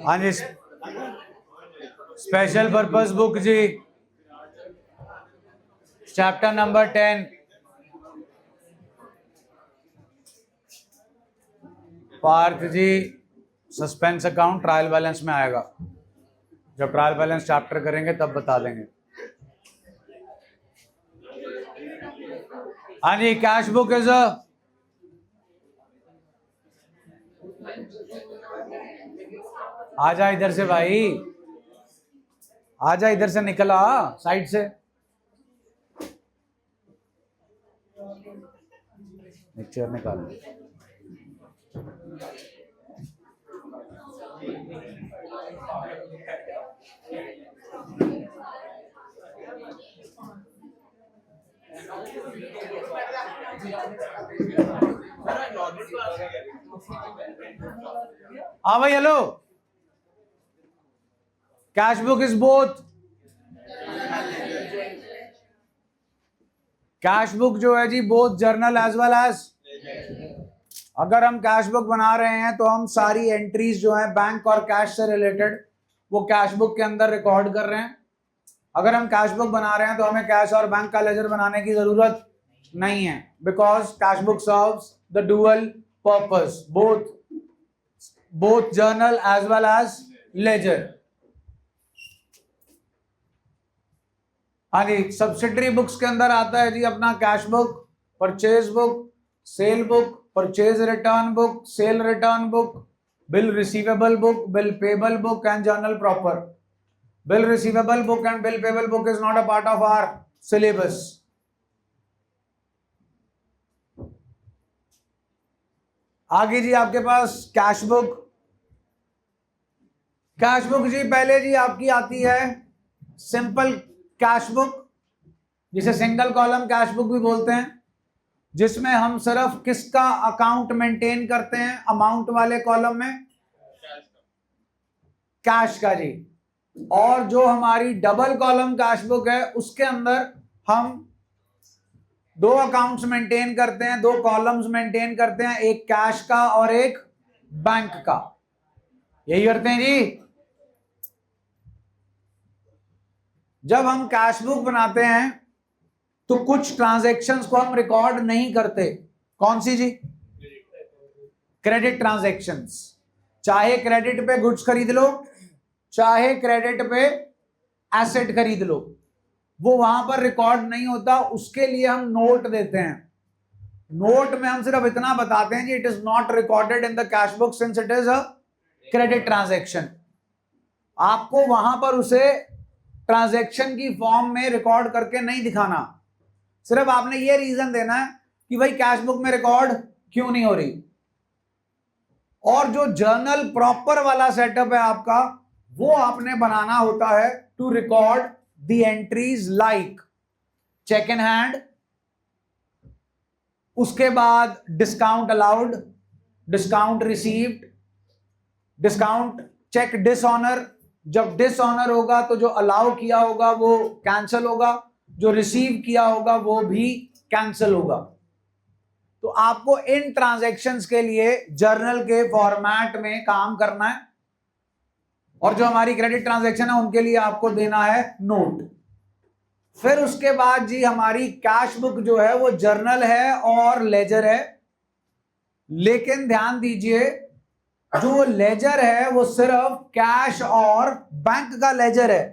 हाँ जी, special purpose book जी, chapter number 10, Partha जी suspense account trial balance में आएगा। जब ट्रायल बैलेंस चैप्टर करेंगे तब बता देंगे। हाँ जी, कैश बुक इज आजा इधर से भाई, आजा इधर से, निकला साइड से। एक चेयर निकाल। हाँ भाई, hello. Cash book is both, cash book जो है जी both journal as well as. अगर हम कैश बुक बना रहे हैं तो हम सारी एंट्रीज जो है बैंक और कैश से रिलेटेड वो कैश बुक के अंदर रिकॉर्ड कर रहे हैं। अगर हम कैश बुक बना रहे हैं तो हमें कैश और बैंक का लेजर बनाने की जरूरत नहीं है, because cash book serves the dual purpose, both journal as well as ledger. हाँ जी, सब्सिडरी बुक्स के अंदर आता है जी अपना cash book, purchase book, sale book, purchase return book, sale return book, bill receivable book, bill payable book and journal proper. Bill receivable book and bill payable book is not a part of our syllabus. आगे जी आपके पास cash book. Cash book जी पहले जी आपकी आती है सिंपल कैश बुक, जिसे सिंगल कॉलम कैश बुक भी बोलते हैं, जिसमें हम सिर्फ किसका अकाउंट मेंटेन करते हैं अमाउंट वाले कॉलम में, कैश का जी। और जो हमारी डबल कॉलम कैश बुक है उसके अंदर हम दो अकाउंट्स मेंटेन करते हैं, दो कॉलम्स मेंटेन करते हैं, एक कैश का और एक बैंक का। यही करते हैं जी। जब हम कैश बुक बनाते हैं तो कुछ ट्रांजैक्शंस को हम रिकॉर्ड नहीं करते। कौन सी जी? Credit transactions. चाहे क्रेडिट पे गुड्स खरीद लो, चाहे क्रेडिट पे एसेट खरीद लो, वो वहां पर रिकॉर्ड नहीं होता। उसके लिए हम नोट देते हैं। नोट में हम सिर्फ इतना बताते हैं कि it is not recorded in the cash book since it is a credit transaction. आपको वहां पर उसे ट्रांजैक्शन की फॉर्म में रिकॉर्ड करके नहीं दिखाना। सिर्फ आपने ये रीजन देना है कि भाई कैश बुक में रिकॉर्ड क्यों नहीं हो रही। और जो जर्नल प्रॉपर वाला सेटअप है आपका, वो आपने बनाना होता है to record the entries like cheque in hand, उसके बाद discount allowed, discount received, discount cheque dishonour. जब डिसऑनर होगा तो जो अलाउ किया होगा वो कैंसिल होगा, जो रिसीव किया होगा वो भी कैंसिल होगा। तो आपको इन ट्रांजैक्शंस के लिए जर्नल के फॉर्मेट में काम करना है, और जो हमारी क्रेडिट ट्रांजैक्शन है उनके लिए आपको देना है नोट। फिर उसके बाद जी हमारी कैश बुक जो है वो जर्नल है और लेजर है। लेकिन ध्यान दीजिए, जो लेजर है वो सिर्फ कैश और बैंक का लेजर है।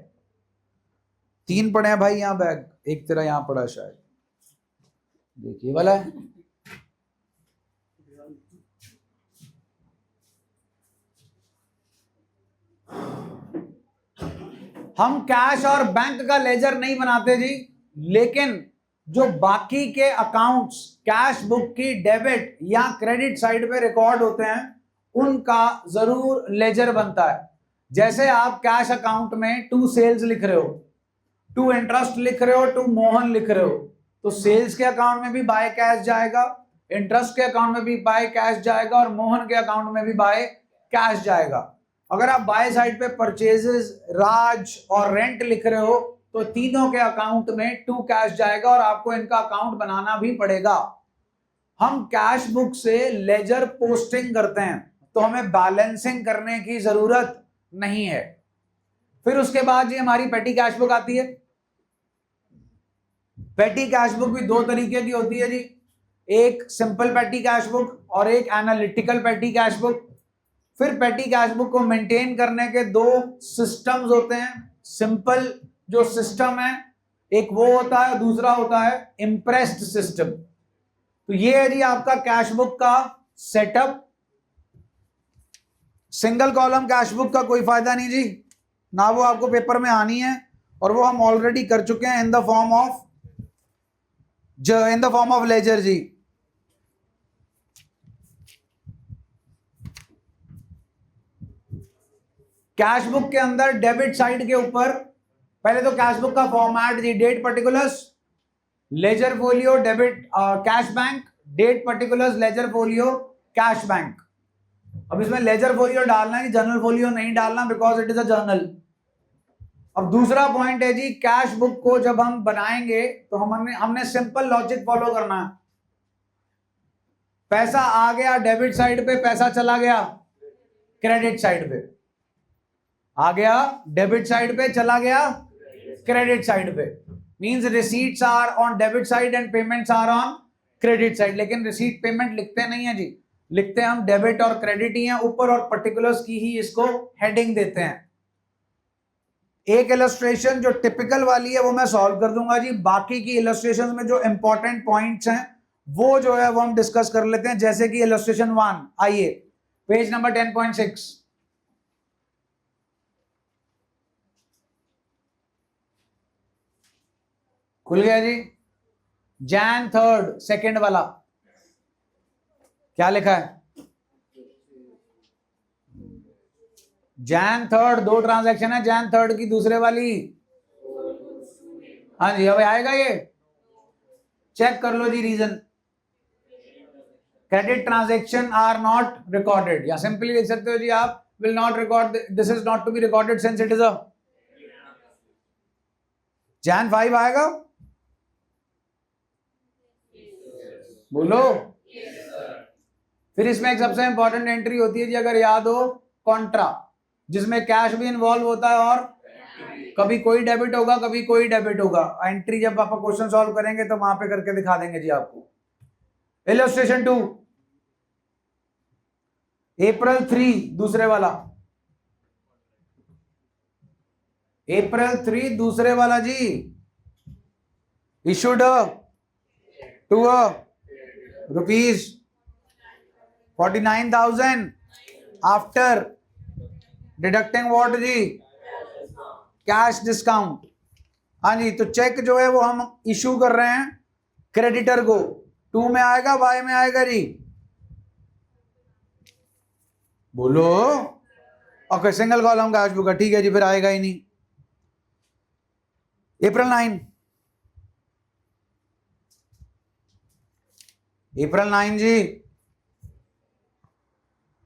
3 पड़े हैं भाई यहां बैग, एक तेरा यहां पड़ा शायद, देखिए वाला है। हम कैश और बैंक का लेजर नहीं बनाते जी, लेकिन जो बाकी के अकाउंट्स कैश बुक की डेबिट या क्रेडिट साइड पे रिकॉर्ड होते हैं उनका जरूर लेजर बनता है। जैसे आप कैश अकाउंट में टू सेल्स लिख रहे हो, टू इंटरेस्ट लिख रहे हो, टू मोहन लिख रहे हो, तो सेल्स के अकाउंट में भी बाय कैश जाएगा, इंटरेस्ट के अकाउंट में भी बाय कैश जाएगा, और मोहन के अकाउंट में भी बाय कैश जाएगा। अगर आप बाय साइड पे परचेजेस, राज और रेंट लिख रहे हो तो तीनों के अकाउंट में टू कैश जाएगा और आपको इनका अकाउंट बनाना भी पड़ेगा। हम कैश बुक से लेजर पोस्टिंग करते हैं तो हमें बैलेंसिंग करने की जरूरत नहीं है। फिर उसके बाद जी हमारी पेटी कैश बुक आती है। पेटी कैश बुक भी दो तरीके की होती है जी, एक सिंपल पेटी कैश बुक और एक एनालिटिकल पेटी कैश बुक। फिर पेटी कैश बुक को मेंटेन करने के दो सिस्टम्स होते हैं। सिंपल जो सिस्टम है एक वो होता है, दूसरा होता है इम्प्रेस्ड सिस्टम। तो ये है जी आपका कैश बुक का setup. Single column cash book का कोई फायदा नहीं जी, ना वो आपको पेपर में आनी है, और वो हम ऑलरेडी कर चुके हैं in the form of ledger जी। कैश बुक के अंदर डेबिट साइड के ऊपर पहले तो कैश बुक का फॉर्मेट जी, date particulars, ledger folio, debit cash bank, date particulars, ledger folio, cash bank. अब इसमें लेजर फोलियो डालना है, जर्नल फोलियो नहीं डालना, because it is a journal. अब दूसरा पॉइंट है जी, कैश बुक को जब हम बनाएंगे तो हमने सिंपल लॉजिक फॉलो करना है। पैसा आ गया डेबिट साइड पे, पैसा चला गया क्रेडिट साइड पे, आ गया डेबिट साइड पे, चला गया क्रेडिट साइड पे। Means receipts are on debit side and payments are on credit side. लेकिन रिसीट पेमेंट लिखते नहीं है जी, लिखते हम डेबिट और क्रेडिट ही हैं ऊपर, और पर्टिकुलर्स की ही इसको हेडिंग देते हैं। एक इलस्ट्रेशन जो टिपिकल वाली है वो मैं सॉल्व कर दूंगा जी, बाकी की इलस्ट्रेशन में जो इंपॉर्टेंट पॉइंट्स हैं वो जो है वो हम डिस्कस कर लेते हैं। जैसे कि इलस्ट्रेशन 1, आइए पेज नंबर 10.6। खुल गया जी। Jan 3rd सेकेंड वाला क्या लिखा है? Jan 3rd दो ट्रांजैक्शन है, Jan 3rd की दूसरे वाली। हाँ जी, अब आएगा ये, चेक कर लो जी reason. Credit transaction are not recorded, या सिंपली लिख सकते हो जी आप, will not record, this is not to be recorded since it is a. Jan 5 आएगा, बोलो। फिर इसमें एक सबसे इंपॉर्टेंट एंट्री होती है जी, अगर याद हो, कॉन्ट्रा, जिसमें कैश भी इन्वॉल्व होता है और कभी कोई डेबिट होगा कभी कोई डेबिट होगा। एंट्री जब आप क्वेश्चन सॉल्व करेंगे तो वहां पे करके दिखा देंगे जी आपको। इलस्ट्रेशन 2, April 3 दूसरे वाला, April 3 दूसरे वाला जी, issued to rupees 49,000 after deducting what जी, कैश डिस्काउंट। हाँ जी, तो चेक जो है वो हम इशू कर रहे हैं क्रेडिटर को। 2 में आएगा, वाई में आएगा जी, बोलो। Okay, single column cash book है, ठीक है जी, फिर आएगा ही नहीं। April 9, April 9 जी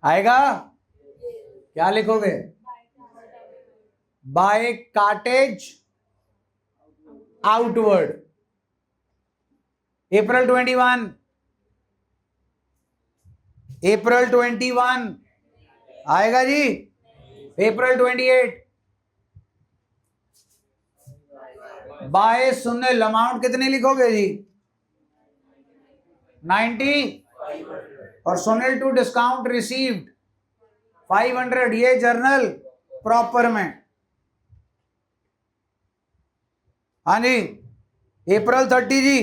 आएगा, क्या लिखोगे? By cartage outward. April 21, April 21 आएगा जी। April 28, बाय सुनल अमाउंट कितनी लिखोगे जी? 90, और सुनल टू डिस्काउंट रिसीव्ड 500, ये जर्नल प्रॉपर में। हाँ जी, April 30 जी,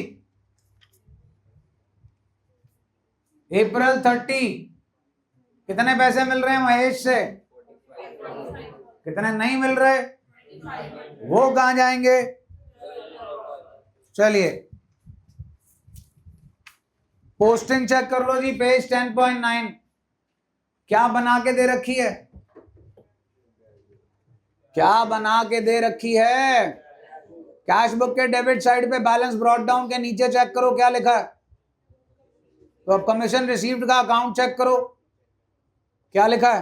April 30 कितने पैसे मिल रहे हैं महेश से? कितने नहीं मिल रहे, वो कहां जाएंगे? चलिए पोस्टिंग चेक कर लो जी, पेज 10.9। क्या बना के दे रखी है? क्या बना के दे रखी है? कैश बुक के डेबिट साइड पे बैलेंस ब्रॉट डाउन के नीचे चेक करो क्या लिखा है। तो अब कमीशन रिसीव्ड का अकाउंट चेक करो, क्या लिखा है?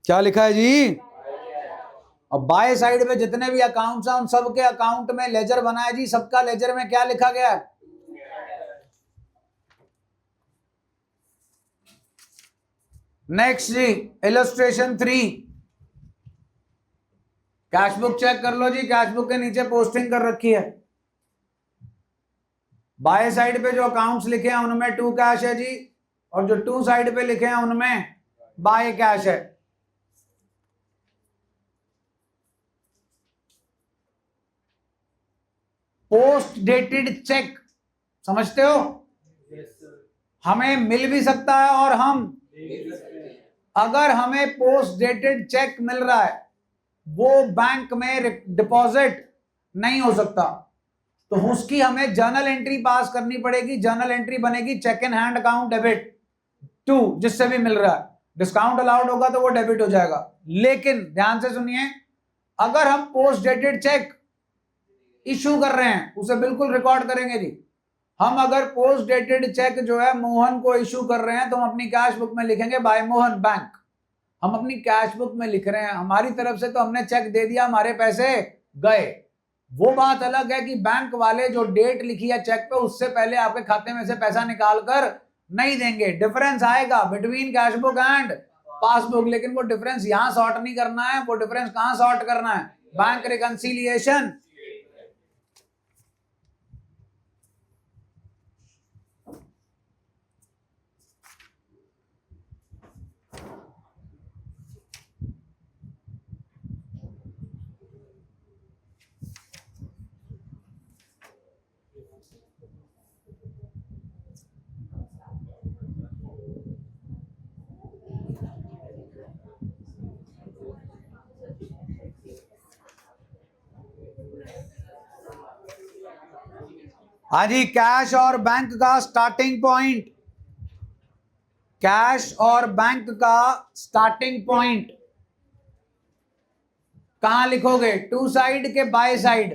क्या लिखा है जी? अब बाय साइड पे जितने भी अकाउंट्स हैं उन सबके अकाउंट में लेजर बना है जी, सबका लेजर में क्या लिखा गया है? नेक्स्ट जी, इलस्ट्रेशन 3, कैश बुक चेक कर लो जी। कैश बुक के नीचे पोस्टिंग कर रखी है। बाय साइड पे जो अकाउंट्स लिखे हैं उनमें टू कैश है जी, और जो टू साइड पे लिखे हैं उनमें बाय कैश है। पोस्ट डेटेड चेक समझते हो? हमें मिल भी सकता है और हम, अगर हमें पोस्ट डेटेड चेक मिल रहा है वो बैंक में डिपॉजिट नहीं हो सकता, तो उसकी हमें जर्नल एंट्री पास करनी पड़ेगी। जर्नल एंट्री बनेगी cheque in hand account debit to, जिससे भी मिल रहा है। डिस्काउंट अलाउड होगा तो वो डेबिट हो जाएगा। लेकिन ध्यान से सुनिए, अगर हम पोस्ट डेटेड चेक इशू कर रहे हैं उसे बिल्कुल रिकॉर्ड करेंगे जी। हम अगर पोस्ट डेटेड चेक जो है मोहन को इशू कर रहे हैं तो हम अपनी कैश बुक में लिखेंगे बाय मोहन बैंक। हम अपनी कैश बुक में लिख रहे हैं, हमारी तरफ से तो हमने चेक दे दिया, हमारे पैसे गए। वो बात अलग है कि बैंक वाले जो डेट लिखी है चेक पे उससे पहले आपके खाते में से पैसा निकाल कर नहीं देंगे। डिफरेंस आएगा between cash book and passbook, लेकिन वो डिफरेंस यहां सॉर्ट नहीं करना है। वो डिफरेंस कहां सॉर्ट करना है? Bank reconciliation. हाँ जी, कैश और बैंक का स्टार्टिंग पॉइंट, कैश और बैंक का स्टार्टिंग पॉइंट कहां लिखोगे? टू साइड के by side?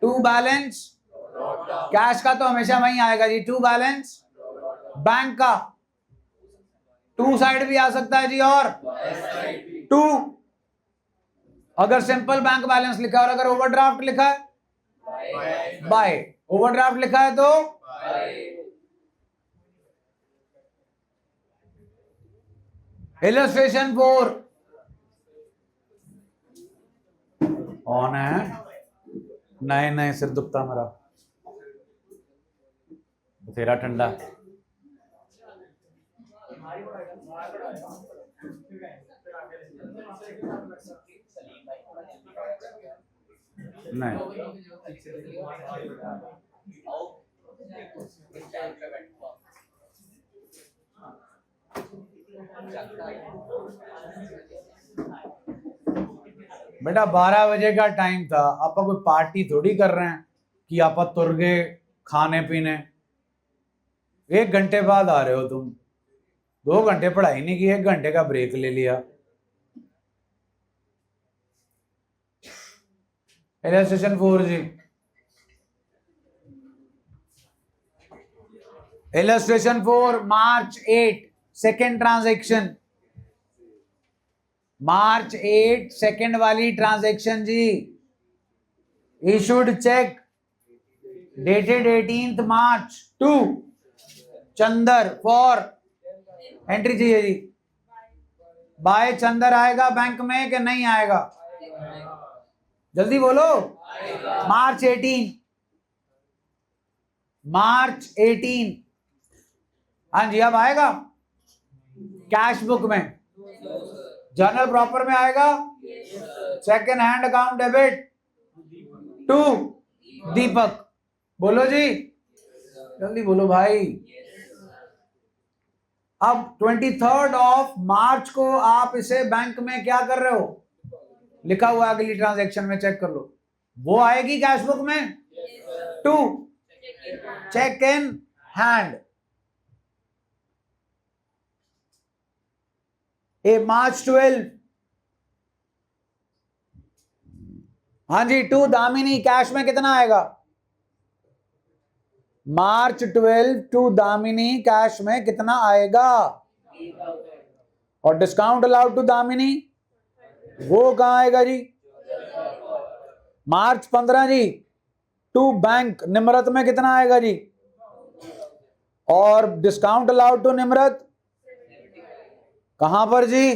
To balance, cash का तो हमेशा वहीं आएगा जी, टू बैलेंस। बैंक का टू साइड भी आ सकता है जी, और टू, अगर सिंपल बैंक बैलेंस लिखा है, और अगर ओवरड्राफ्ट लिखा है बाय, ओवरड्राफ्ट लिखा है तो इलस्ट्रेशन 4 ऑन है। नहीं नहीं, सिर दुखता मेरा, तेरा ठंडा। नहीं, बेटा 12 बजे का टाइम था, आप कोई पार्टी थोड़ी कर रहे हैं कि आप तुर गए खाने पीने। 1 घंटे बाद आ रहे हो तुम, 2 घंटे पढ़ाई नहीं की, 1 घंटे का ब्रेक ले लिया। इलस्ट्रेशन 4 जी, illustration 4 March 8 second transaction, March 8 second वाली ट्रांजैक्शन जी। Issued cheque dated 18 March to Chander for entry चाहिए जी। बाय चंदर आएगा बैंक में कि नहीं आएगा? जल्दी बोलो। मार्च 18, मार्च 18, हाँ जी, अब आएगा कैश बुक में, जर्नल प्रॉपर में आएगा। Second hand account debit to Deepak. बोलो जी, जल्दी बोलो भाई। अब 23 ऑफ मार्च को आप इसे बैंक में क्या कर रहे हो? लिखा हुआ अगली ट्रांजैक्शन में, चेक कर लो, वो आएगी कैश बुक में टू चेक इन हैंड। ए मार्च 12, हाँ जी, टू दामिनी, कैश में कितना आएगा? मार्च 12 टू दामिनी, कैश में कितना आएगा? और डिस्काउंट अलाउड टू दामिनी वो कहां आएगा जी? मार्च 15 जी, टू बैंक निमरत में कितना आएगा जी? और डिस्काउंट अलाउड टू निमरत कहां पर जी?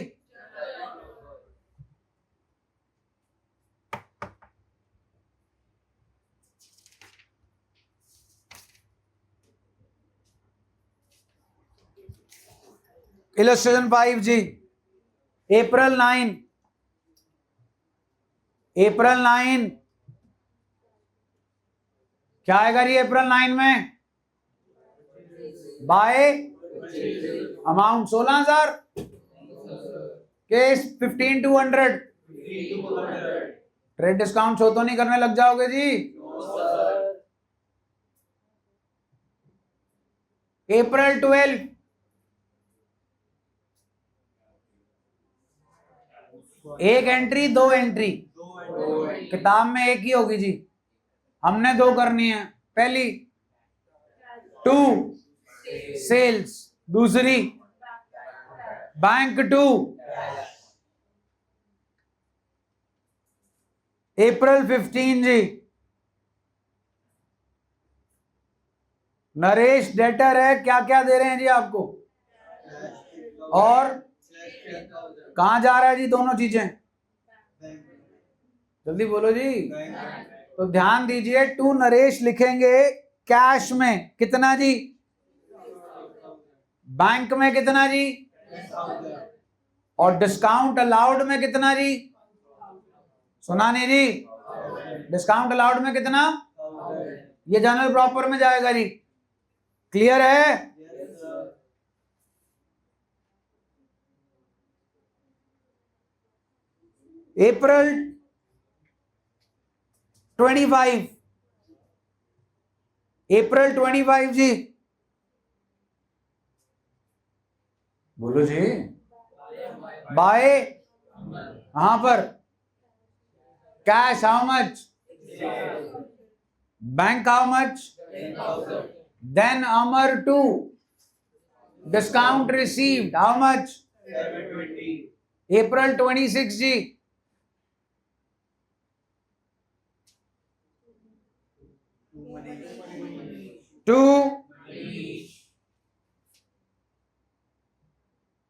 इलस्ट्रेशन 5 जी, अप्रैल 9, अप्रैल 9 क्या आएगा जी अप्रैल 9 में? Bye amount 16,000 case 15,200 trade discount show तो नहीं करने लग जाओगे जी? अप्रैल 12 एक एंट्री, दो एंट्री, किताब में एक ही होगी जी, हमने दो करनी है। पहली 2 सेल्स, दूसरी बैंक 2। अप्रैल 15 जी, नरेश डेटर है, क्या क्या दे रहे हैं जी आपको? और कहां जा रहा है जी दोनों चीजें? जल्दी बोलो जी। तो ध्यान दीजिए, 2 नरेश लिखेंगे कैश में कितना जी? बैंक में कितना जी? और डिस्काउंट अलाउड में कितना जी? सुना नहीं जी? डिस्काउंट अलाउड में कितना? ये जनरल प्रॉपर में जाएगा जी। क्लियर है? अप्रैल 25, अप्रैल 25 जी, बोलो जी। बाय कहां पर? Cash how much? Bank how much? Then Amar 2 discount received how much? April 26 जी, टू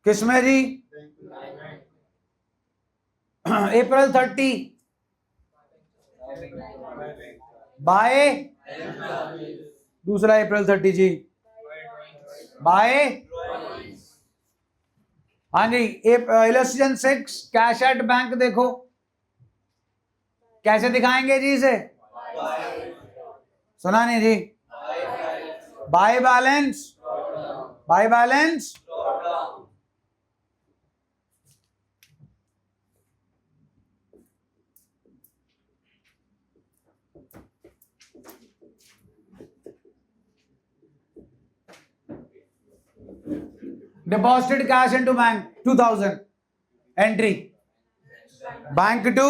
किसमें जी? अप्रैल 30 बाय, दूसरा अप्रैल 30 जी बाय। हाँ जी, इलस्ट्रेशन 6 कैश एट बैंक देखो, कैसे दिखाएंगे जी इसे? सुना नहीं जी? By balance, by balance deposited cash into bank 2000 entry, bank 2।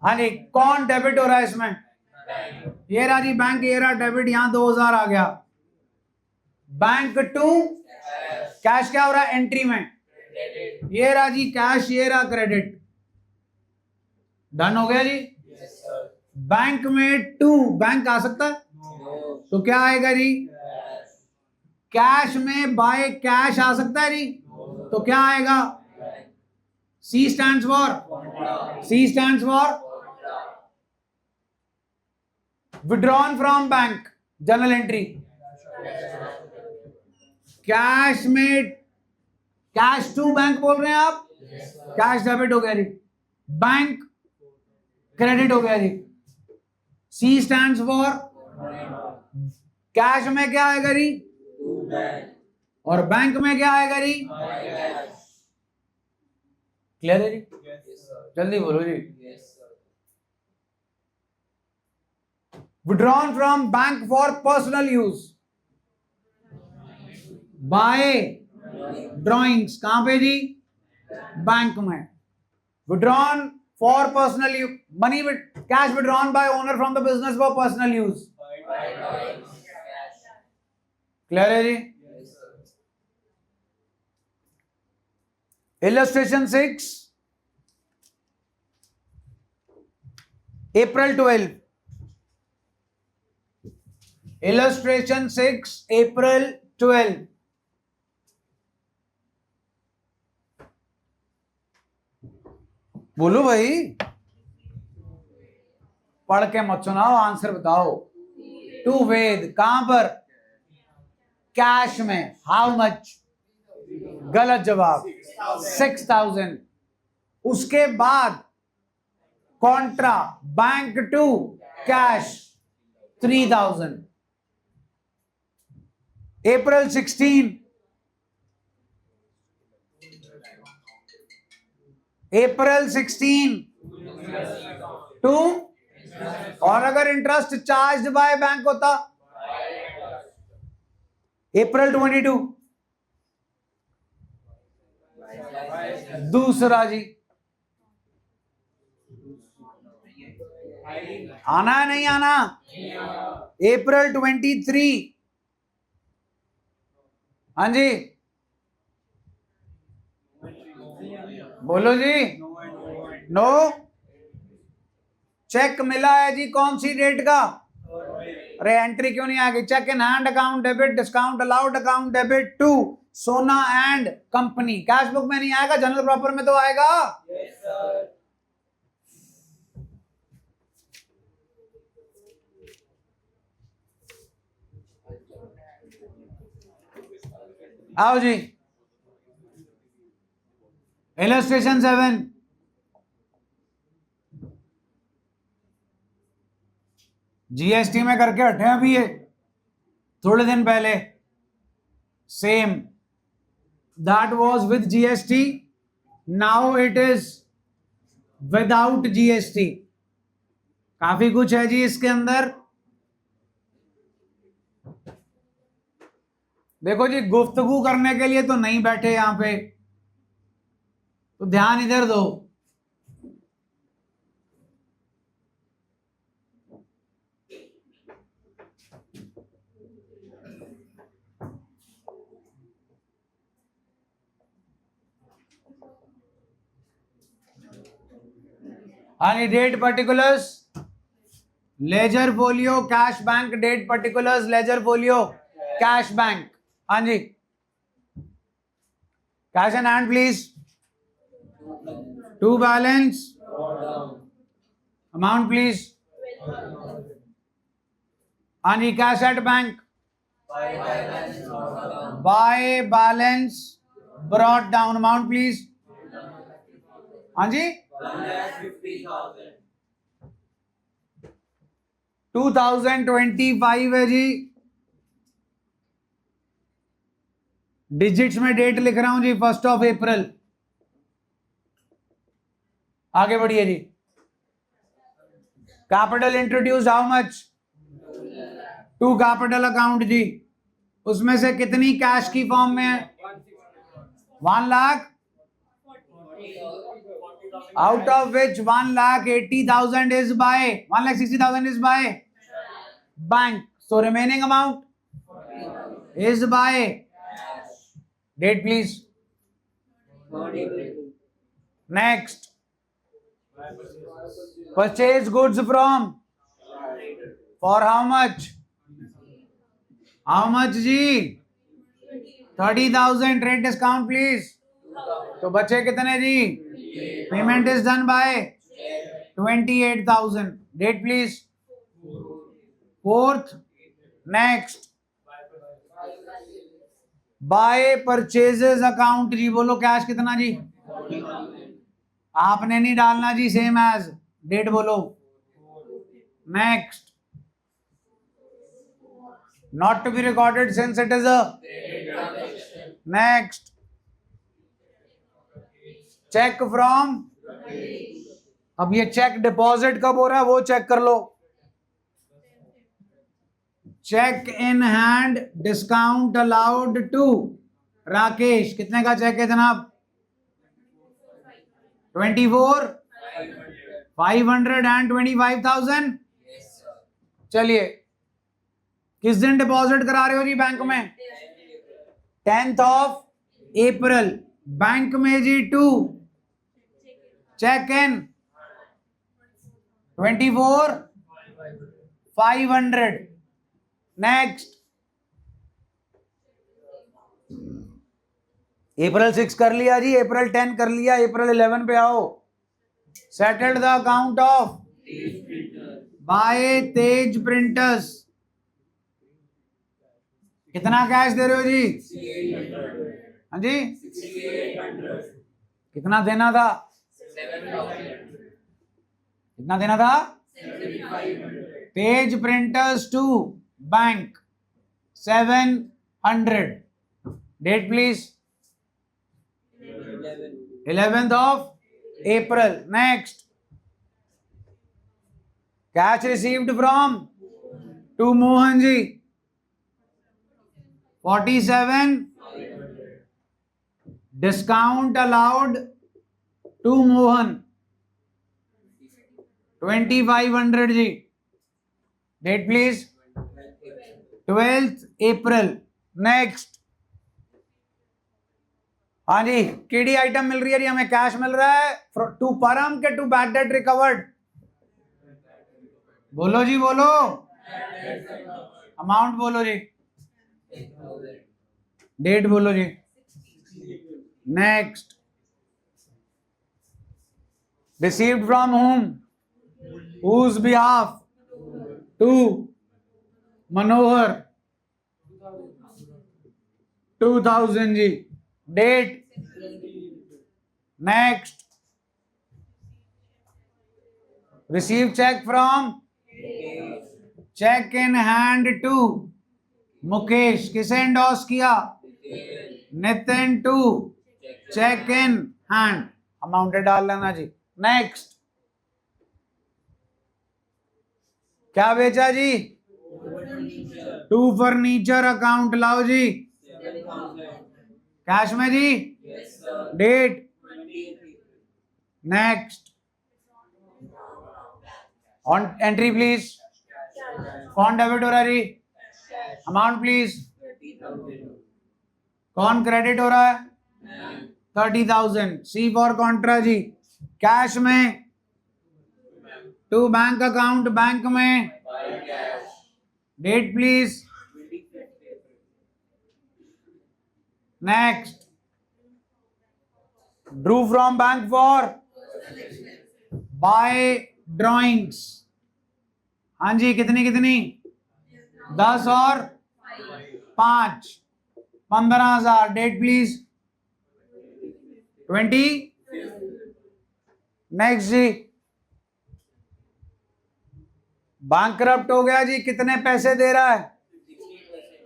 हाँ जी, कौन डेबिट हो रहा है इसमें? ये रहा जी बैंक, ये रहा डेबिट, यहां 2000 आ गया। बैंक 2 कैश क्या हो रहा है एंट्री में? ये रहा जी कैश, ये रहा क्रेडिट। डन हो गया जी। बैंक में 2 बैंक आ सकता है, तो क्या आएगा जी? कैश में बाय कैश आ सकता है जी, तो क्या आएगा? C stands for withdrawn from bank, journal entry। Cash में कैश टू बैंक बोल रहे हैं आप, कैश डेबिट हो गया जी, बैंक क्रेडिट हो गया जी। C stands for कैश में क्या आएगा जी? और बैंक में क्या आएगा जी? क्लियर है जी? जल्दी बोलो जी। withdrawn from bank for personal use, by drawings कहां पे जी? बैंक में। withdrawn for personal use, money with cash withdrawn by owner from the business for personal use। Clear है जी? इलस्ट्रेशन 6 अप्रैल 12, इलस्ट्रेशन 6 अप्रैल 12। बोलो भाई, पढ़ के मत सुनाओ, आंसर बताओ। टू वेद, कहां पर? कैश में। How much? गलत जवाब, 6000। उसके बाद contra bank to cash 3000। April 16, April 16 to, और अगर इंटरेस्ट चार्ज बाय बैंक होता April 22। दूसरा जी, आना है नहीं आना? April 23। हाँ जी, बोलो जी। नो, चेक मिला है जी, कौन सी डेट का? अरे एंट्री क्यों नहीं आ गई? Cheque in hand account debit, discount allowed account debit to Sona and company. Cash book में नहीं आएगा, जनरल प्रॉपर में तो आएगा। आओ जी, इलस्ट्रेशन 7। जीएसटी में करके हटे अभी ये थोड़े दिन पहले। Same, that was with GST, now it is without GST. काफी कुछ है जी इसके अंदर। देखो जी, गुफ्तगू करने के लिए तो नहीं बैठे यहां पे, तो ध्यान इधर दो। हाँ, date particulars, ledger folio, cash bank, date particulars, ledger folio, cash bank. हाँ जी, cash in hand please, to balance, amount please. हाँ जी, cash at bank, by balance brought down, amount please. हाँ जी, 2025 है जी। डिजिट्स में डेट लिख रहा हूं जी, 1 अप्रैल। आगे बढ़िए जी। Capital introduce how much? To capital account जी। उसमें से कितनी कैश की फॉर्म में है? 1 lakh, out of which 1,80,000 is by 1,60,000 is by bank. So remaining amount is by date, please. Next, purchase goods from, for how much? How much ji? 30,000. Trade discount please. तो बचे कितने जी? Payment is done by 28,000. Date please, 4th. Next, by purchases account जी। बोलो cash कितना जी? आपने नहीं डालना जी, सेम एज डेट बोलो। Next, not to be recorded since it is a. Next, cheque from. अब ये चेक डिपॉजिट कब हो रहा है वो चेक कर लो। Cheque in hand discount allowed to Rakesh, कितने का चेक है जनाब? 24,525,000। चलिए, किस दिन डिपॉजिट करा रहे हो जी बैंक में? 10th अप्रैल। बैंक में जी 2, चेक इन 24,500। नेक्स्ट, April 6 कर लिया जी, April 10 कर लिया, April 11 पे आओ। Settled the account of by Tej printers. कितना कैश दे रहे हो जी? हाँ जी, कितना देना था? कितना देना था? Tej printers to bank 700। Date please? 11th of April. Next, cash received from to Mohan ji 47, discount allowed to Mohan 2500 जी। Date please? 12th April. Next, हाँ जी, केडी आइटम मिल रही है जी, हमें कैश मिल रहा है टू परम के टू बैड डेट रिकवर्ड। बोलो जी, बोलो, अमाउंट बोलो जी, डेट बोलो जी। Next, received from home, whose behalf? To Manohar 2000 जी। Date? Next, receive cheque from cheque in hand to Mukesh. किसे एंडोर्स किया? Nitin to cheque in hand. Amount डाल लेना जी। नेक्स्ट, क्या बेचा जी? टू फर्नीचर अकाउंट लाओ जी, कैश में जी। Date? Next, on entry please. कौन डेबिट हो रहा है जी? Amount please. कौन क्रेडिट हो रहा है? 30,000। सी फॉर कॉन्ट्रा जी। कैश में टू बैंक अकाउंट, बैंक में। Date please. Next, drew from bank for by drawings. हाँ जी, कितनी कितनी? 10 और 5, 15,000। Date please? 20। नेक्स्ट जी, बैंकरप्ट हो गया जी, कितने पैसे दे रहा है?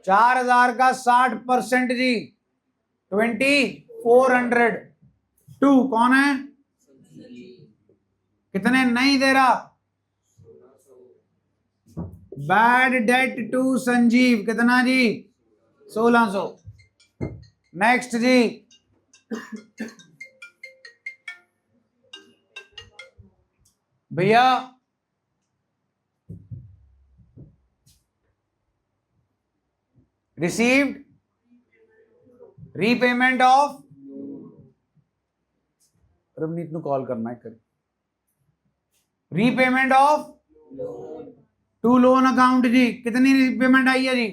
4,000 का 60% जी, 2400। टू कौन है? कितने नहीं दे रहा? बैड डेट टू संजीव, कितना जी? 1600। नेक्स्ट जी, भैया रिसीव्ड रीपेमेंट ऑफ, रवनीत नु कॉल करना है, कर repayment of to loan account जी। कितनी रीपेमेंट आई है जी?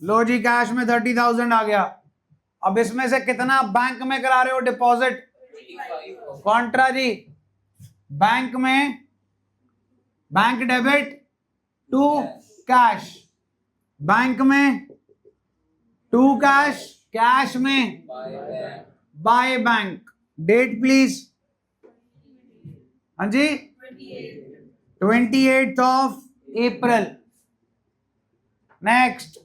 लो जी, कैश में 30,000 आ गया। अब इसमें से कितना बैंक में करा रहे हो डिपॉजिट? कॉन्ट्रा जी, बैंक में, bank debit to cash, bank में टू कैश, कैश में बाय बैंक। Date please? हाँ जी, 28th of April. नेक्स्ट,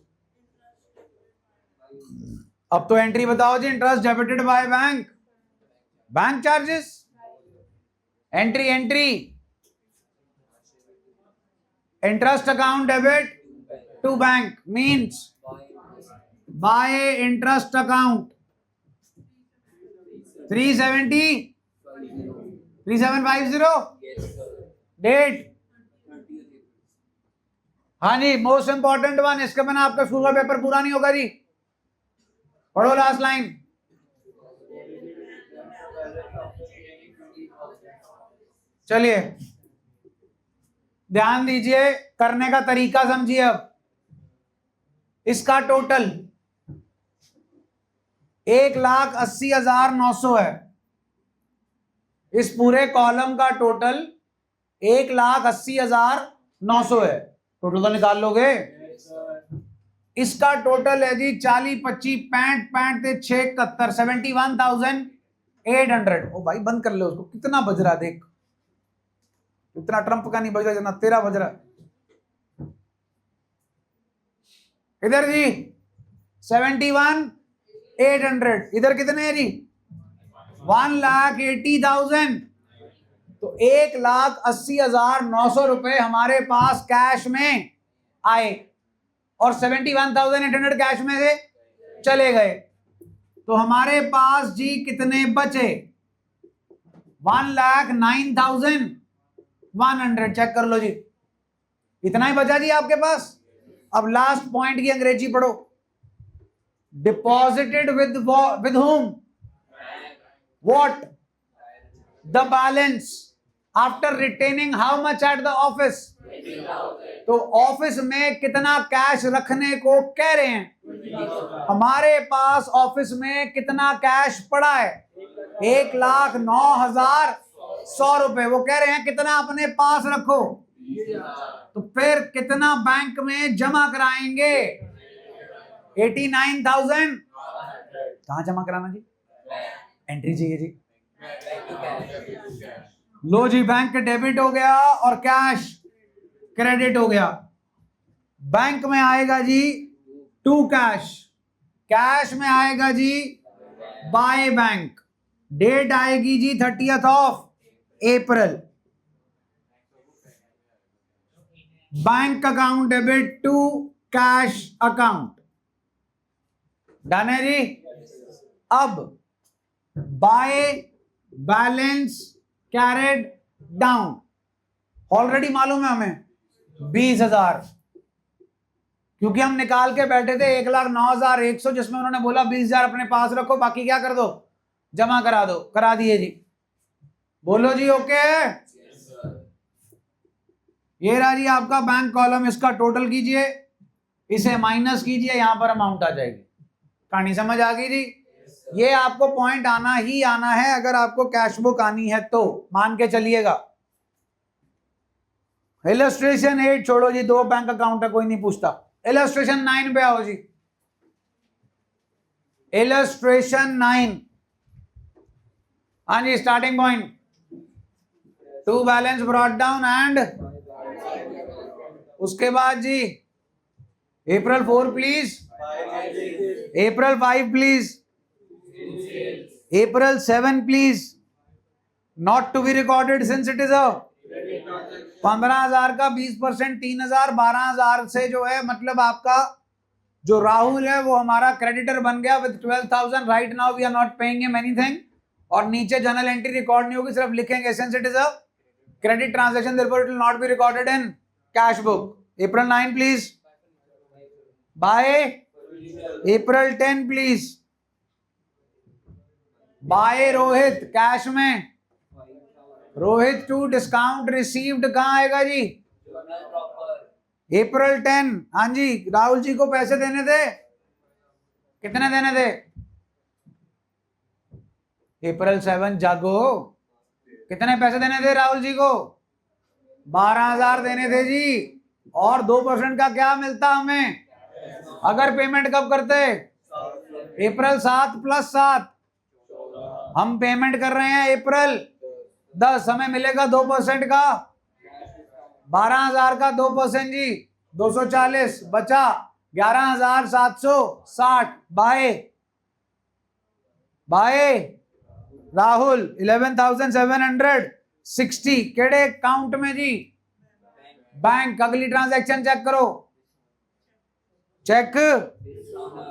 अब तो एंट्री बताओ जी। Interest debited by bank, bank charges. Entry, entry, interest account debit to bank means by interest account 3750। Date? हाँ जी, मोस्ट इंपॉर्टेंट वन, इसके बिना आपका स्कूल का पेपर पूरा नहीं होगा जी। पढ़ो लास्ट लाइन। चलिए ध्यान दीजिए, करने का तरीका समझिए। अब इसका टोटल 1,80,900 है। इस पूरे कॉलम का टोटल 1,80,900 है। टोटल तो निकाल लोगे? इसका टोटल है जी 40, 25, 65, 65, 6, 71, 71,800। ओ भाई बंद कर लो उसको। कितना बज रहा देख, इतना ट्रंप का नहीं बज रहा जितना तेरा बज रहा। इधर जी 71,800। इधर कितने है जी? 1,80,000। तो 1,80,900 रुपए हमारे पास कैश में आए और 71,800 कैश में से चले गए। तो हमारे पास जी कितने बचे? 1,09,100। चेक कर लो जी, इतना ही बचा जी आपके पास। अब लास्ट पॉइंट की अंग्रेजी पढ़ो। Deposited with whom? What? The balance after retaining how much at the office? तो ऑफिस में कितना कैश रखने को कह रहे हैं? हमारे पास ऑफिस में कितना कैश पड़ा है? 1,09,100 रुपए। वो कह रहे हैं कितना अपने पास रखो। तो फिर कितना बैंक में जमा कराएंगे? 89,000। कहां जमा कराना जी? एंट्री चाहिए जी। लो जी, बैंक डेबिट हो गया और कैश क्रेडिट हो गया। बैंक में आएगा जी टू कैश, कैश में आएगा जी बाय बैंक। डेट आएगी जी 30th of April. Bank account debit to cash account. Done है जी। अब by balance carried down already मालूम है हमें 20,000, क्योंकि हम निकाल के बैठे थे 1,09,100, जिसमें उन्होंने बोला 20,000 अपने पास रखो, बाकी क्या कर दो? जमा करा दो। करा दिए जी। बोलो जी ओके। ये रहा जी आपका बैंक कॉलम। इसका टोटल कीजिए, इसे माइनस कीजिए, यहां पर अमाउंट आ जाएगी। कहानी समझ आ गई जी? ये आपको पॉइंट आना ही आना है अगर आपको कैश बुक आनी है तो, मान के चलिएगा। इलस्ट्रेशन 8 छोड़ो जी, 2 बैंक अकाउंट है, कोई नहीं पूछता। इलस्ट्रेशन 9 पे आओ जी। इलस्ट्रेशन 9, हाँ जी, starting point to balance brought down and उसके बाद जी April 4 please, April 5 please, April 7 please, not to be recorded since it is a 15,000 का 20%, 3,000, 12,000 से जो है मतलब आपका जो राहुल है वो हमारा क्रेडिटर बन गया with 12,000। Right now we are not paying him anything. और नीचे जर्नल एंट्री रिकॉर्ड नहीं होगी, सिर्फ लिखेंगे since it is a credit transaction therefore it will not be recorded in cash book. April 9 please. By April 10 please. By Rohit cash में। Rohit to discount received कहां आएगा जी? April 10। हाँ जी, राहुल जी को पैसे देने थे। कितने देने थे? April 7 जागो। कितने पैसे देने थे राहुल जी को? 12,000 देने थे जी। और 2% का क्या मिलता हमें अगर पेमेंट कब करते? April 7 + 7। हम पेमेंट कर रहे हैं April 10, हमें मिलेगा 2% का 12,000 का 2% जी 240, बचा 11,760। बाय राहुल 11,760। केड़े अकाउंट में जी? बैंक। अगली ट्रांजैक्शन चेक करो। चेक।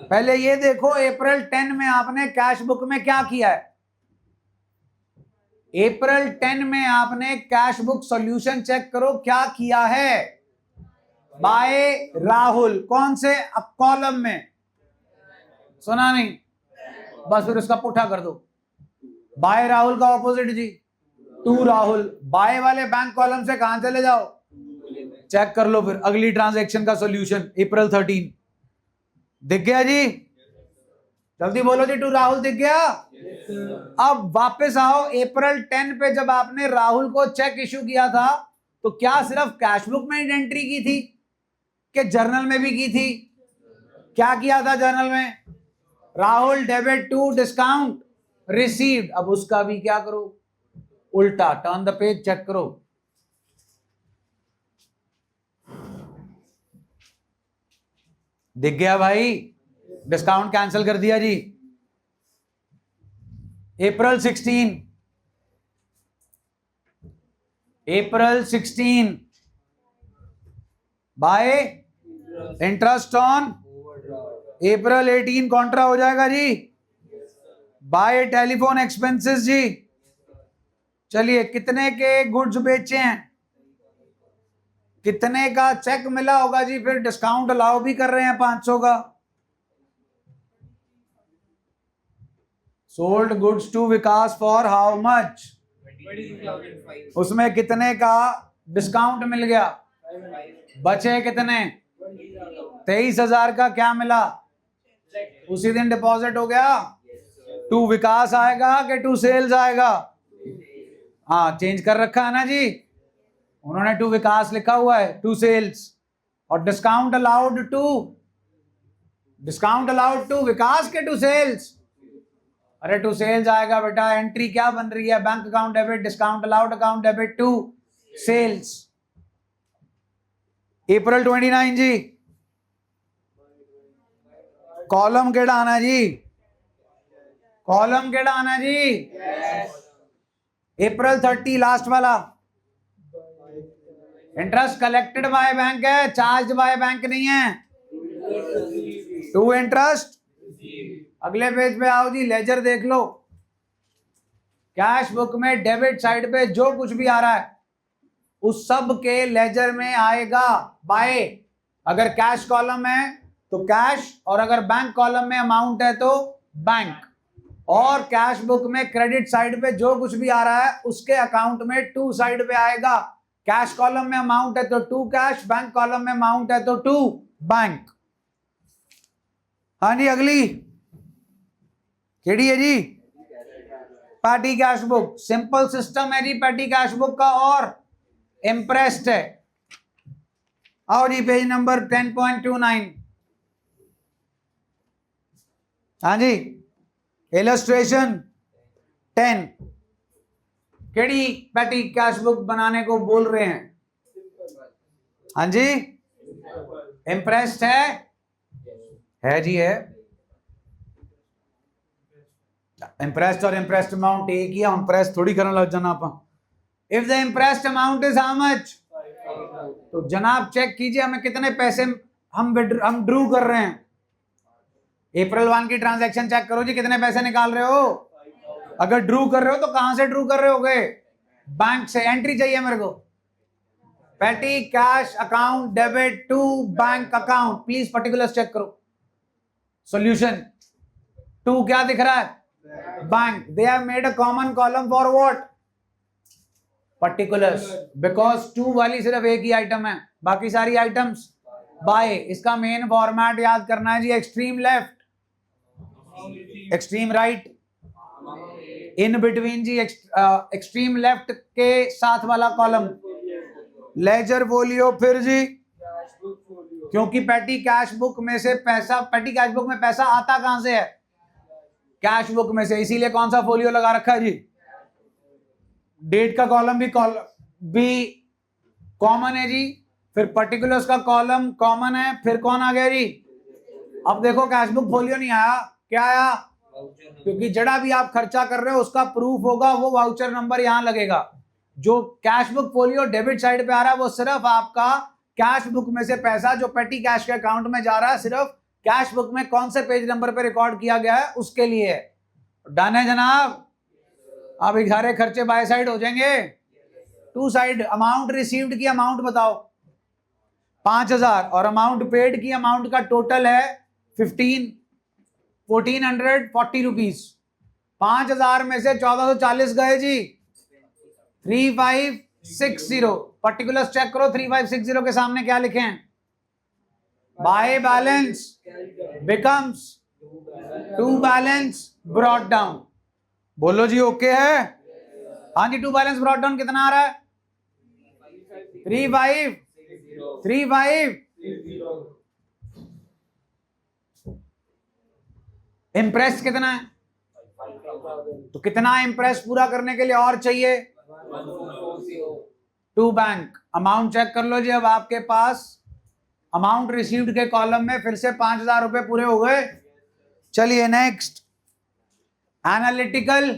पहले ये देखो April 10 में आपने कैश बुक में क्या किया है। April 10 में आपने कैश बुक सॉल्यूशन चेक करो क्या किया है। बाय राहुल कौन से कॉलम में? सुना नहीं? बस फिर उसका पुठा कर दो। बाय राहुल का ऑपोजिट जी टू राहुल। बाय वाले बैंक कॉलम से कहां चले जाओ? चेक कर लो फिर अगली ट्रांजैक्शन का सॉल्यूशन April 13। दिख गया जी? जल्दी बोलो जी, टू राहुल दिख गया? अब वापस आओ, अप्रैल 10 पे जब आपने राहुल को चेक इशू किया था तो क्या सिर्फ कैश बुक में ही एंट्री की थी कि जर्नल में भी की थी? क्या किया था जर्नल में? Rahul debit to discount received. अब उसका भी क्या करो, उल्टा टर्न द पेज, चेक करो। दिख गया भाई? डिस्काउंट कैंसिल कर दिया जी। अप्रैल 16 bye interest on April 18 Contra हो जाएगा जी, बाय टेलीफोन एक्सपेंसेस जी। चलिए, कितने के गुड्स बेचे हैं, कितने का चेक मिला होगा जी, फिर डिस्काउंट अलाउ भी कर रहे हैं 500 का। Sold goods to Vikas for how much, उसमें कितने का डिस्काउंट मिल गया, बचे कितने, 23,000 का क्या मिला, उसी दिन डिपॉजिट हो गया। टू विकास आएगा कि टू सेल्स आएगा? हाँ, चेंज कर रखा है ना जी, उन्होंने टू विकास लिखा हुआ है, टू सेल्स। और डिस्काउंट अलाउड टू विकास के टू सेल्स? अरे टू सेल्स आएगा बेटा। एंट्री क्या बन रही है, bank account debit discount allowed account debit to sales. April 29 जी, कॉलम केड़ा आना जी, कॉलम केड़ा आना जी? अप्रैल 30 लास्ट वाला, इंटरेस्ट कलेक्टेड बाय बैंक है, चार्ज बाय बैंक नहीं है। टू इंटरेस्ट, अगले पेज पे आओ जी, लेजर देख लो। कैश बुक में डेबिट साइड पे जो कुछ भी आ रहा है उस सब के लेजर में आएगा बाय। अगर कैश कॉलम है तो कैश, और अगर बैंक कॉलम में अमाउंट है तो बैंक। और कैश बुक में क्रेडिट साइड पे जो कुछ भी आ रहा है उसके अकाउंट में टू साइड पे आएगा। कैश कॉलम में अमाउंट है तो टू कैश, बैंक कॉलम में अमाउंट है तो टू बैंक। हाँ जी, अगली केड़ी है जी? Petty cash book. Simple system है जी पैटी कैश बुक का, और इम्प्रेस्ड है। आओ जी, पेज नंबर 10.29। हाँ जी, इलस्ट्रेशन 10। केड़ी पैटी कैश बुक बनाने को बोल रहे हैं? हाँ जी, इम्प्रेस्ड है जी, है। इम्प्रेस्ड और इम्प्रेस्ड अमाउंट एक ही है, इम्प्रेस्ड थोड़ी करने लग जाना आप। If the impressed amount is how much, तो जनाब चेक कीजिए हमें कितने पैसे हम ड्रू कर रहे हैं। अप्रैल 1 की ट्रांजैक्शन चेक करो जी, कितने पैसे निकाल रहे हो। अगर ड्रू कर रहे हो तो कहां से ड्रू कर रहे होगे? बैंक से। एंट्री चाहिए मेरे को, petty cash account debit to bank account. Please particulars check करो। सॉल्यूशन, टू क्या दिख रहा है? Bank. They have made a common column for what? Particulars, because to वाली सिर्फ एक ही आइटम है, बाकी सारी आइटम्स बाय। इसका मेन फॉर्मेट याद करना है जी, extreme left, extreme right, in between जी। एक्सट्रीम लेफ्ट के साथ वाला कॉलम लेजर फोलियो, फिर जी क्योंकि पैटी कैश बुक में से पैसा, पैटी कैश बुक में पैसा आता कहां से है? कैश बुक में से, इसीलिए कौन सा फोलियो लगा रखा है जी? डेट का कॉलम भी कॉमन है जी, फिर पर्टिकुलर्स का कॉलम कॉमन है, फिर कौन आ गया जी? अब देखो कैश बुक फोलियो नहीं आया, क्या आया? क्योंकि जड़ा भी आप खर्चा कर रहे हो उसका प्रूफ होगा, वो वाउचर नंबर यहां लगेगा। जो cash book folio debit side पे आ रहा है वो सिर्फ आपका कैश बुक में से पैसा जो पेटी कैश के अकाउंट में जा रहा है, सिर्फ कैश बुक में कौन से पेज नंबर पे रिकॉर्ड किया गया है उसके लिए है। डन है जनाब? अब सारे खर्चे बाय साइड हो जाएंगे, टू साइड। अमाउंट रिसीव्ड की अमाउंट बताओ, 5,000, और अमाउंट पेड की अमाउंट का टोटल है 1440 रुपीज। 5,000 में से 1440 गए जी, 3560। पर्टिकुलर्स चेक करो, 3560 के सामने क्या लिखे हैं? By balance becomes to balance brought down. बोलो जी ओके है। हाँ जी, टू बैलेंस ब्रॉट डाउन कितना आ रहा है? 3535। इम्प्रेस कितना है? तो कितना इम्प्रेस पूरा करने के लिए और चाहिए? 2 बैंक। अमाउंट चेक कर लो जी। अब आपके पास अमाउंट रिसीव्ड के कॉलम में फिर से 5,000 रुपए पूरे हो गए। चलिए next, analytical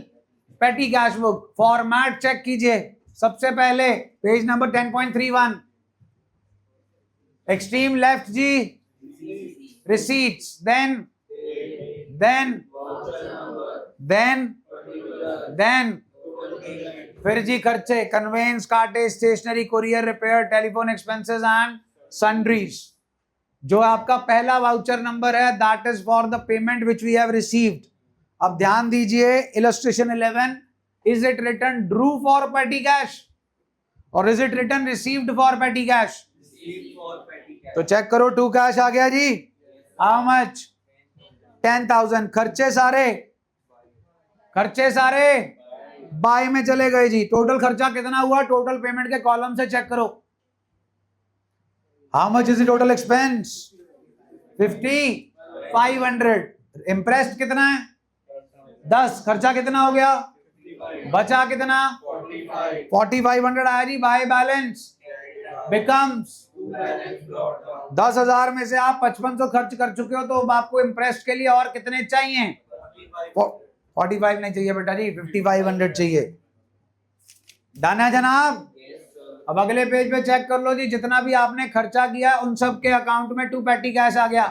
petty cash book format check कीजिए। सबसे पहले पेज नंबर 10.31, एक्सट्रीम लेफ्ट जी, रिसीट्स, देन फिर जी खर्चे, conveyance, cartage, stationery, courier, repair, telephone expenses and sundries. जो आपका पहला वाउचर नंबर है that is for the payment which we have received. अब ध्यान दीजिए, illustration 11, is it return drew for petty cash और is it return received for petty cash? तो check करो, टू कैश आ गया जी। How much? 10,000। खर्चे सारे बाय में चले गए जी। टोटल खर्चा कितना हुआ? टोटल पेमेंट के कॉलम से चेक करो। How much is the total expense? 5,500। Impressed कितना है? 10। खर्चा कितना हो गया? बचा कितना? 4,500 आया जी। बाय बैलेंस बिकम्स 10,000 में से आप 5,500 खर्च कर चुके हो, तो अब आपको इंप्रेस्ड के लिए और कितने चाहिए? 45 नहीं चाहिए बेटा जी, 5,500 चाहिए। डन है जनाब? अब अगले पेज पे चेक कर लो जी, जितना भी आपने खर्चा किया उन सब के अकाउंट में टू पेटी कैश आ गया।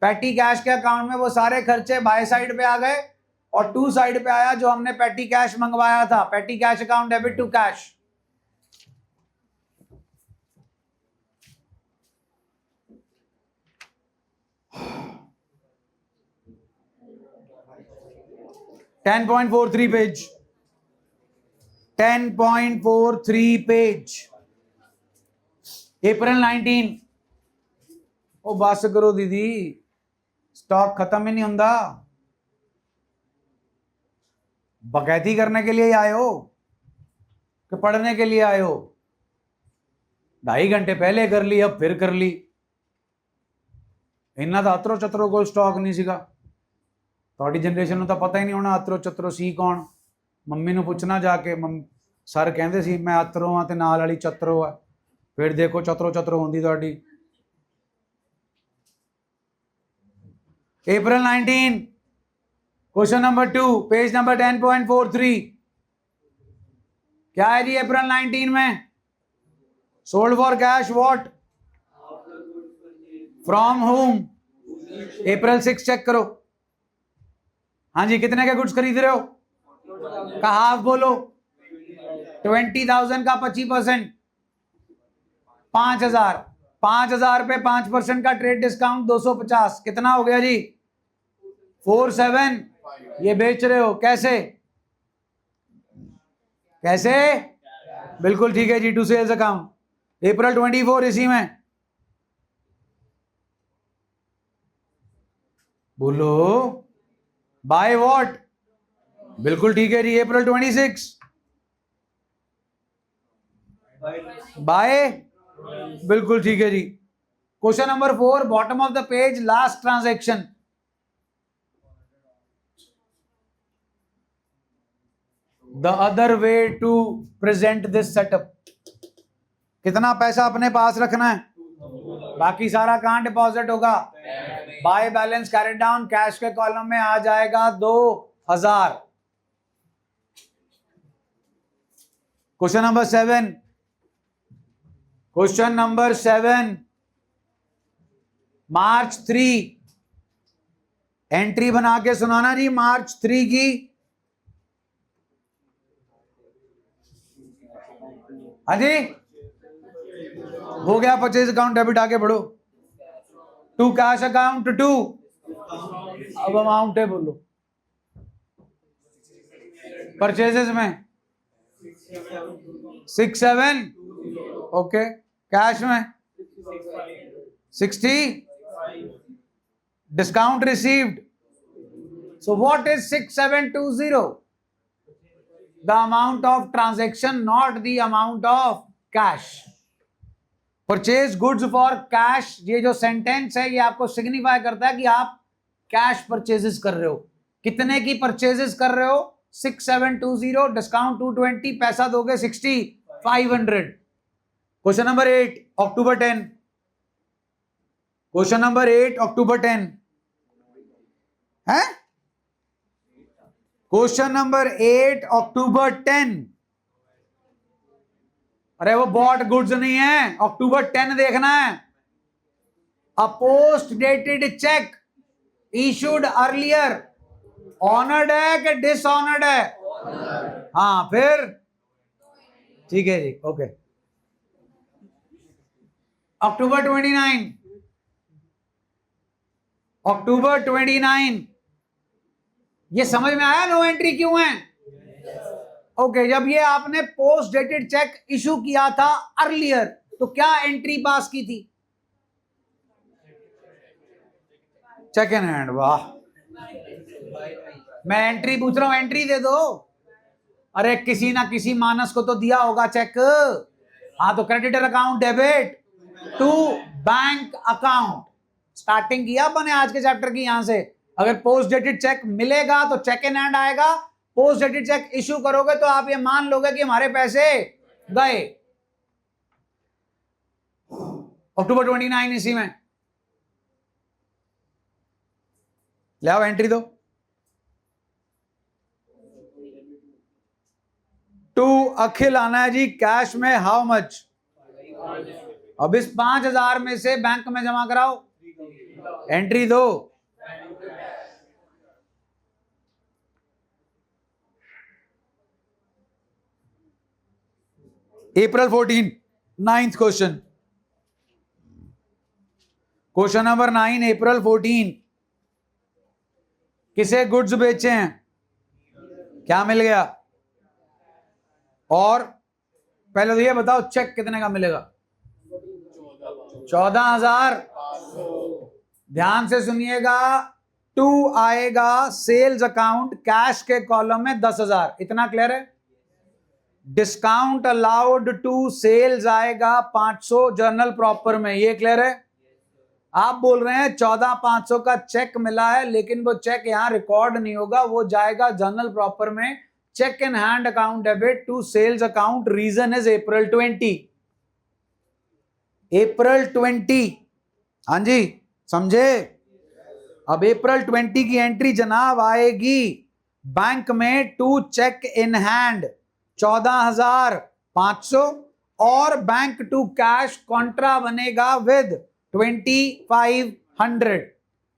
पेटी कैश के अकाउंट में वो सारे खर्चे बाय साइड पे आ गए और टू साइड पे आया जो हमने पेटी कैश मंगवाया था। Petty cash account debit to cash. Page 10.43 page, April 19। ओ बस करो दीदी, स्टॉक खत्म ही नहीं होता। बकैती करने के लिए ही आए हो कि पढ़ने के लिए आए हो? 2.5 घंटे पहले कर ली, अब फिर कर ली। इन्ना तो अतरो चतरो कोई स्टॉक नहीं सीगा। थोड़ी जनरेशन ਨੂੰ ਤਾਂ पता ही नहीं होना अतरो चतरो सी कौन। ਮੰਮੀ ਨੂੰ ਪੁੱਛਣਾ ਜਾ ਕੇ, ਸਰ ਕਹਿੰਦੇ ਸੀ ਮੈਂ ਅਤਰੋ ਆ ਤੇ ਨਾਲ ਵਾਲੀ ਚਤਰੋ ਆ। ਫਿਰ ਦੇਖੋ ਚਤਰੋ ਚਤਰੋ ਹੁੰਦੀ ਤੁਹਾਡੀ। April 19, question number 2, page number 10.43। क्या है जी अप्रैल 19 में? Sold for cash what? From home? April 6 check करो। हाँ जी, कितने के गुड्स खरीद रहे हो? का हाफ बोलो। 20,000 का 25%, 5,000। 5,000 पे 5% का ट्रेड डिस्काउंट 250, कितना हो गया जी? 47। ये बेच रहे हो कैसे? कैसे? बिल्कुल ठीक है जी, टू सेल्स अकाउंट। अप्रैल 24 इसी में बोलो। By what? बिल्कुल ठीक है जी, अप्रैल 26। बाय, बिल्कुल ठीक है जी। Question number 4, bottom of the page, last transaction. The other way to present this setup. कितना पैसा अपने पास रखना है? बाकी सारा कहां डिपॉजिट होगा? By balance carry down, cash के कॉलम में आ जाएगा 2,000। क्वेश्चन नंबर 7, क्वेश्चन नंबर 7, मार्च 3। एंट्री बना के सुनाना जी मार्च 3 की। हाँ जी, हो गया परचेज अकाउंट डेबिट, आगे बढ़ो। To cash account 2। अब अमाउंट है बोलो। परचेजेस में 6,7। ओके, कैश में 60। Discount received. So what is 6,720? the amount of transaction, not the amount of cash. Purchase goods for cash, ये जो सेंटेंस है ये आपको सिग्निफाई करता है कि आप कैश परचेजेस कर रहे हो. कितने की परचेजेस कर रहे हो? 6720, डिस्काउंट 220, पैसा दोगे 60, 500. क्वेश्चन नंबर 8 अक्टूबर 10. क्वेश्चन नंबर 8 अक्टूबर 10 है. क्वेश्चन नंबर 8 अक्टूबर 10. अरे वो बॉट गुड्स नहीं है, अक्टूबर 10 देखना है. अ post dated cheque issued earlier honoured है कि डिसऑनर्ड है? हाँ फिर ठीक है जी, ओके. अक्टूबर 29, अक्टूबर 29, ये समझ में आया नो एंट्री क्यों है? ओके, जब ये आपने पोस्ट डेटेड चेक इशू किया था अर्लियर, तो क्या एंट्री पास की थी? Cheque in hand. वाह, मैं एंट्री पूछ रहा हूं, एंट्री दे दो. अरे किसी ना किसी मानस को तो दिया होगा चेक. हाँ, तो creditor account debit to bank account. Starting किया अपने आज के चैप्टर की. यहां से अगर पोस्ट डेटेड चेक मिलेगा तो चेक इन हैंड आएगा. पोस्ट डेटेड चेक इशू करोगे तो आप ये मान लोगे कि हमारे पैसे गए. अक्टूबर 29 इसी में ले आओ, एंट्री दो. टू अखिल आना है जी. कैश में हाउ मच? अब इस 5000 में से बैंक में जमा कराओ. एंट्री दो. April 14, 9th question. Question number 9 April 14. किसे गुड्स बेचे हैं? क्या मिल गया? और पहले तो ये बताओ चेक कितने का मिलेगा? 14,000. ध्यान से सुनिएगा. टू आएगा सेल्स अकाउंट, कैश के कॉलम में 10,000. इतना क्लियर है? डिस्काउंट अलाउड टू सेल्स आएगा 500 जर्नल प्रॉपर में. ये क्लियर है? आप बोल रहे हैं 14,500 का चेक मिला है, लेकिन वो चेक यहां रिकॉर्ड नहीं होगा, वो जाएगा जर्नल प्रॉपर में. Cheque in hand account debit to sales account. Reason is April 20. April 20. हाँ जी, समझे? अब April 20 की एंट्री जनाब आएगी बैंक में टू चेक इन हैंड 14,500 और बैंक टू कैश कॉन्ट्रा बनेगा विद 2,500.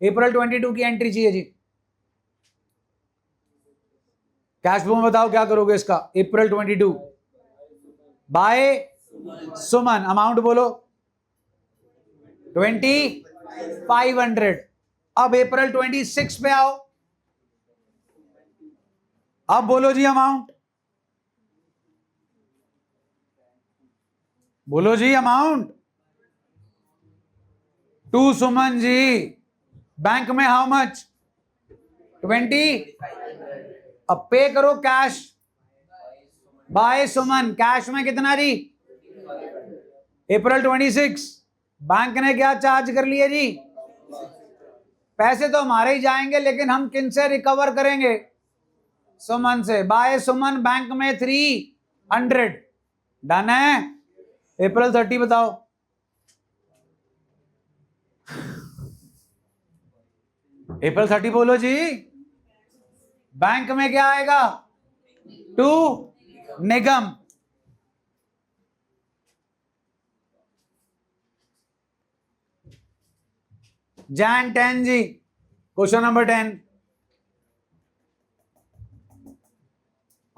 April 22 की एंट्री चाहिए जी. कैश फ्लो में बताओ क्या करोगे इसका? April 22 बाय सुमन. अमाउंट बोलो 2,500. अब April 26 पे आओ. अब बोलो जी अमाउंट. बोलो जी amount. To Suman ji. Bank में हाउ मच? 20. अब पे करो कैश बाय सुमन. कैश में कितना जी? April 26. बैंक ने क्या चार्ज कर लिया जी? पैसे तो हमारे ही जाएंगे, लेकिन हम किन से रिकवर करेंगे? सुमन से. बाय सुमन बैंक में 300. डन है? April 30 बताओ. April 30 बोलो जी. बैंक में क्या आएगा? टू निगम. Jan 10 जी. Question number 10.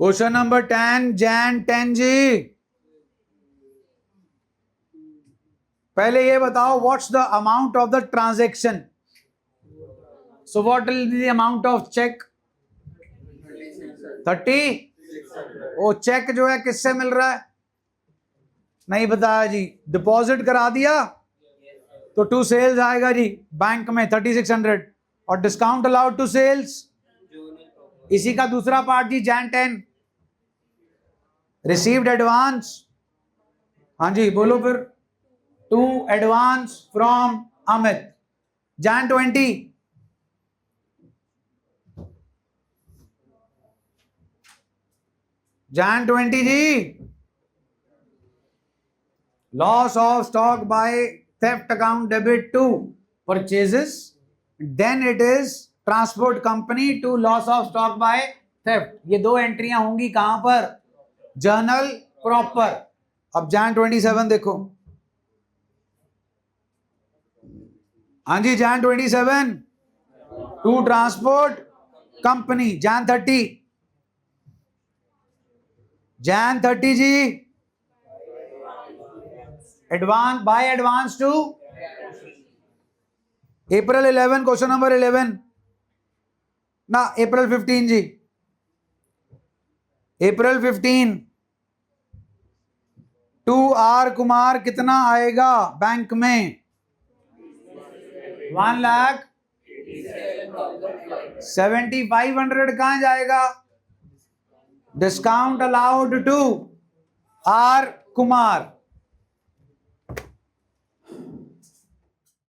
Question number 10 Jan 10 जी. पहले ये बताओ what's the amount of the transaction. So what will be the amount of cheque? 30. वो चेक जो है किससे मिल रहा है? नहीं बताया जी. डिपॉजिट करा दिया तो टू सेल्स आएगा जी बैंक में 3,600. और डिस्काउंट अलाउड टू सेल्स, इसी का दूसरा पार्ट जी Jan 10. रिसीव्ड एडवांस, हाँ जी बोलो फिर, to advance from Amit, Jan 20, Jan 20 जी, loss of stock by theft account debit to purchases, then it is transport company to loss of stock by theft. ये दो एंट्रियां होंगी कहां पर, जर्नल प्रॉपर। अब Jan 27 देखो, हाँ जी Jan 27 to transport company, Jan 30, Jan 30 जी, advance by advance to April 11, question number 11 ना, April 15 जी, April 15 टू आर कुमार कितना आएगा बैंक में, 1,75,100 कहां जाएगा, discount allowed to R Kumar,